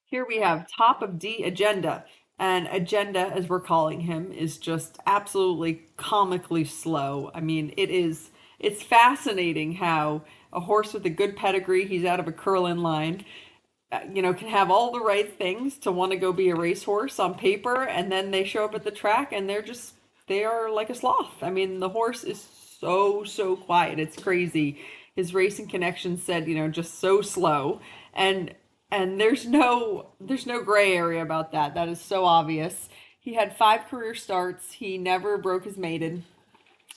Here we have top of D Agenda. And Agenda, as we're calling him, is just absolutely comically slow. I mean, it's fascinating how a horse with a good pedigree, he's out of a Curlin line, can have all the right things to want to go be a racehorse on paper, and then they show up at the track and they are like a sloth. I mean, the horse is so quiet. It's crazy. His racing connection said, just so slow, and there's no gray area about that. That is so obvious. He had 5 career starts. He never broke his maiden.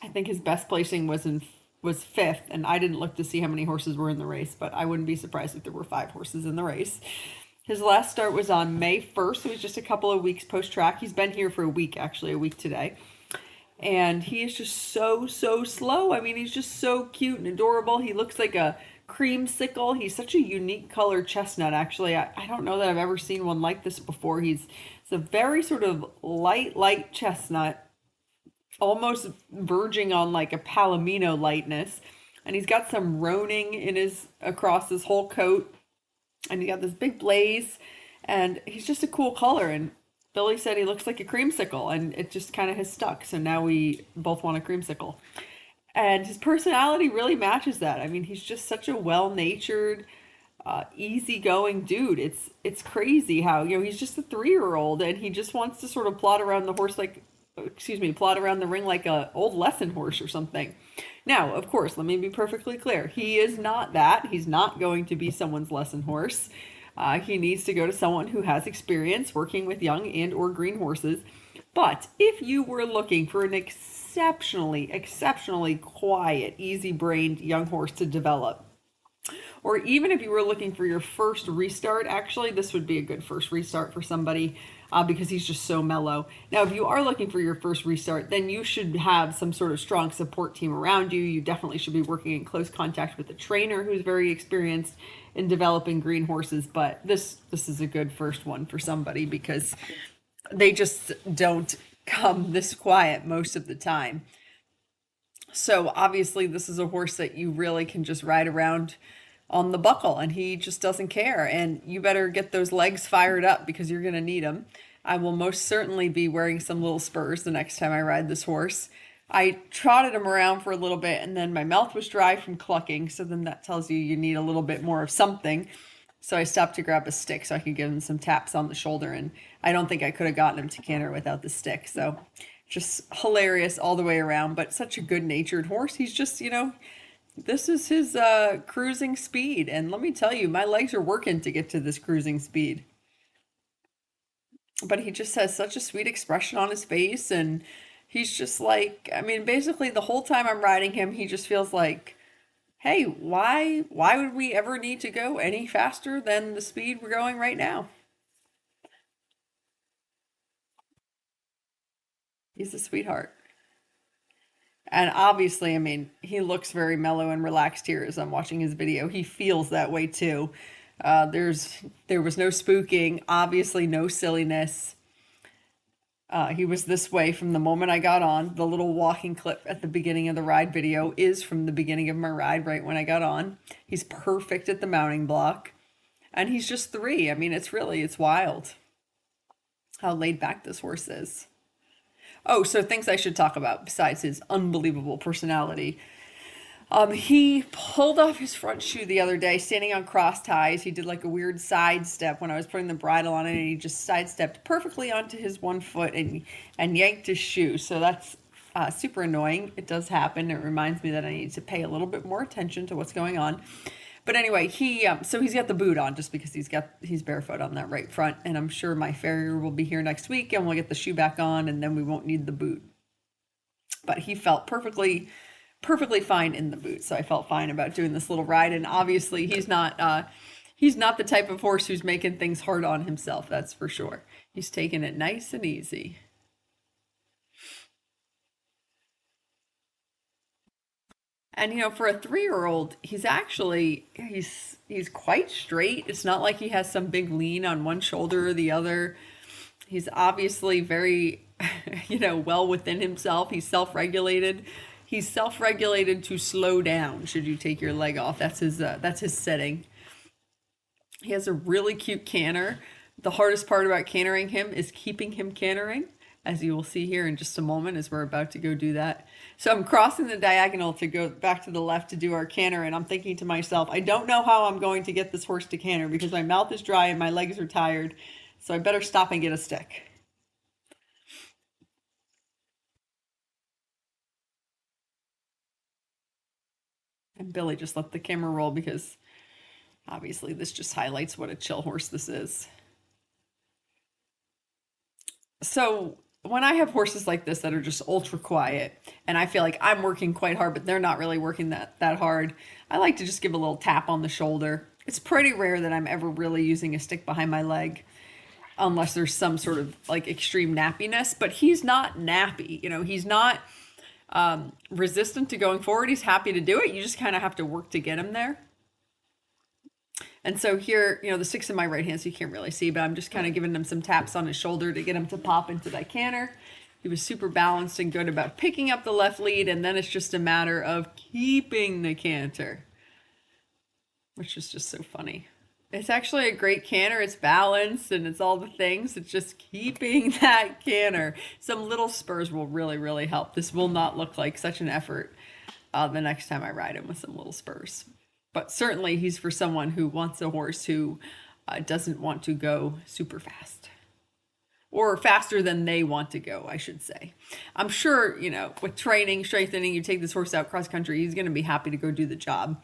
I think his best placing was fifth, and I didn't look to see how many horses were in the race, but I wouldn't be surprised if there were 5 horses in the race. His last start was on May 1st, so it was just a couple of weeks post track. He's been here for a week, actually, a week today. And he is just so slow. I mean, he's just so cute and adorable. He looks like a creamsicle. He's such a unique color chestnut, actually. I don't know that I've ever seen one like this before. It's a very sort of light chestnut, almost verging on like a palomino lightness. And he's got some roning in his across his whole coat, and he got this big blaze, and he's just a cool color. And Billy said he looks like a creamsicle, and it just kind of has stuck. So now we both want a creamsicle. And his personality really matches that. I mean, he's just such a well-natured, easygoing dude. It's crazy how he's just a 3-year-old, and he just wants to sort of plod around the horse like, excuse me, plod around the ring like a old lesson horse or something. Now, of course, let me be perfectly clear. He is not that. He's not going to be someone's lesson horse. He needs to go to someone who has experience working with young and or green horses. But if you were looking for an exceptionally quiet, easy-brained young horse to develop, or even if you were looking for your first restart, actually, this would be a good first restart for somebody because he's just so mellow. Now, if you are looking for your first restart, then you should have some sort of strong support team around you. You definitely should be working in close contact with a trainer who's very experienced in developing green horses. But this is a good first one for somebody because they just don't come this quiet most of the time. So obviously, this is a horse that you really can just ride around on the buckle, and he just doesn't care. And you better get those legs fired up because you're going to need them. I will most certainly be wearing some little spurs the next time I ride this horse. I trotted him around for a little bit, and then my mouth was dry from clucking, so then that tells you need a little bit more of something. So I stopped to grab a stick so I could give him some taps on the shoulder, and I don't think I could have gotten him to canter without the stick. So just hilarious all the way around, but such a good natured horse. He's just, this is his cruising speed. And let me tell you, my legs are working to get to this cruising speed. But he just has such a sweet expression on his face. And he's just like, I mean, basically the whole time I'm riding him, he just feels like, hey, why would we ever need to go any faster than the speed we're going right now? He's a sweetheart. And obviously, I mean, he looks very mellow and relaxed here as I'm watching his video. He feels that way too. There was no spooking, obviously no silliness. He was this way from the moment I got on. The little walking clip at the beginning of the ride video is from the beginning of my ride, right when I got on. He's perfect at the mounting block, and he's just 3. I mean, it's wild how laid back this horse is. Oh, so things I should talk about besides his unbelievable personality. He pulled off his front shoe the other day, standing on cross ties. He did like a weird sidestep when I was putting the bridle on it, and he just sidestepped perfectly onto his one foot and yanked his shoe. So that's super annoying. It does happen. It reminds me that I need to pay a little bit more attention to what's going on. But anyway, he's got the boot on just because he's barefoot on that right front, and I'm sure my farrier will be here next week and we'll get the shoe back on, and then we won't need the boot. But he felt perfectly fine in the boot, so I felt fine about doing this little ride. And obviously, he's not the type of horse who's making things hard on himself. That's for sure. He's taking it nice and easy. And for a 3-year-old, he's quite straight. It's not like he has some big lean on one shoulder or the other. He's obviously very, well within himself. He's self-regulated to slow down should you take your leg off. That's his setting. He has a really cute canter. The hardest part about cantering him is keeping him cantering, as you will see here in just a moment as we're about to go do that. So I'm crossing the diagonal to go back to the left to do our canter, and I'm thinking to myself, I don't know how I'm going to get this horse to canter because my mouth is dry and my legs are tired, so I better stop and get a stick. And Billy just let the camera roll because obviously this just highlights what a chill horse this is. So when I have horses like this that are just ultra quiet and I feel like I'm working quite hard, but they're not really working that hard, I like to just give a little tap on the shoulder. It's pretty rare that I'm ever really using a stick behind my leg unless there's some sort of like extreme nappiness, but he's not nappy. You know, he's not resistant to going forward. He's happy to do it. You just kind of have to work to get him there. And so here, you know, the stick's in my right hand, so you can't really see, but I'm just kind of giving him some taps on his shoulder to get him to pop into that canter. He was super balanced and good about picking up the left lead, and then it's just a matter of keeping the canter, which is just so funny. It's actually a great canter. It's balanced and it's all the things. It's just keeping that canter. Some little spurs will really, really help. This will not look like such an effort the next time I ride him with some little spurs. But certainly he's for someone who wants a horse who doesn't want to go super fast. Or faster than they want to go, I should say. I'm sure, you know, with training, strengthening, you take this horse out cross country, he's going to be happy to go do the job.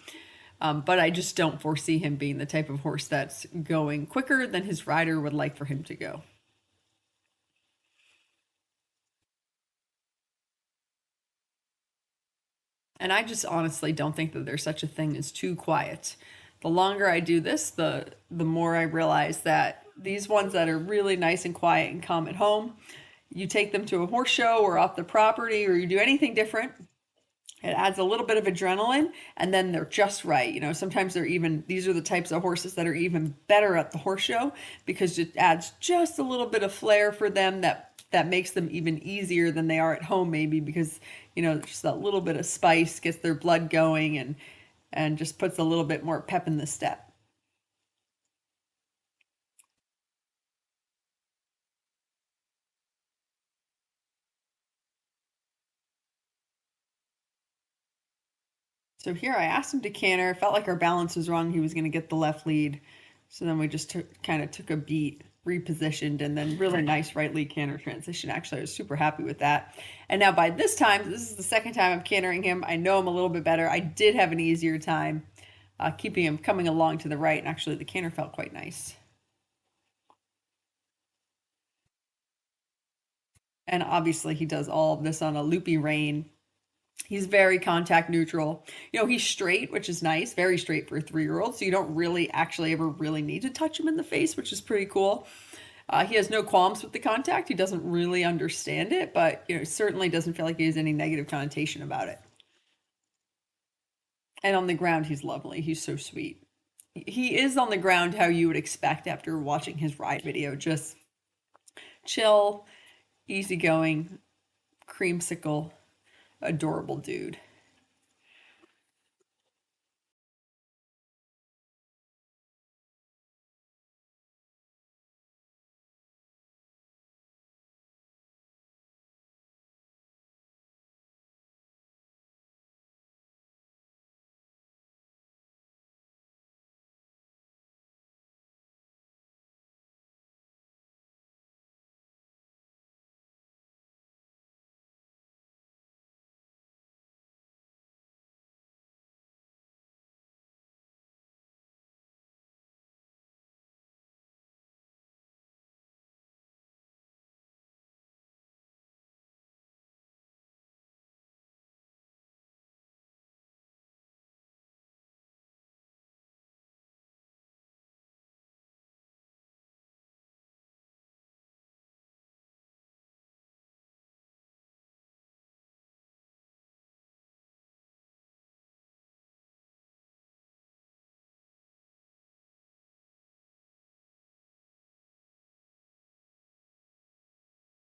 But I just don't foresee him being the type of horse that's going quicker than his rider would like for him to go. And I just honestly don't think that there's such a thing as too quiet. The longer I do this, the more I realize that these ones that are really nice and quiet and calm at home, you take them to a horse show or off the property or you do anything different, it adds a little bit of adrenaline and then they're just right. You know, sometimes they're even, these are the types of horses that are even better at the horse show because it adds just a little bit of flair for them that makes them even easier than they are at home maybe because, you know, just that little bit of spice gets their blood going and just puts a little bit more pep in the step. So here I asked him to canter. Felt like our balance was wrong. He was going to get the left lead. So then we just kind of took a beat, repositioned, and then really nice right lead canter transition. Actually, I was super happy with that. And now by this time, this is the second time I'm cantering him. I know him a little bit better. I did have an easier time keeping him coming along to the right. And actually, the canter felt quite nice. And obviously, he does all of this on a loopy rein. He's very contact neutral. You know, he's straight, which is nice, very straight for a 3-year-old. So you don't really actually ever really need to touch him in the face, which is pretty cool. He has no qualms with the contact. He doesn't really understand it, but you know, certainly doesn't feel like he has any negative connotation about it. And on the ground, he's lovely. He's so sweet. He is on the ground how you would expect after watching his ride video. Just chill, easygoing, creamsicle, adorable dude.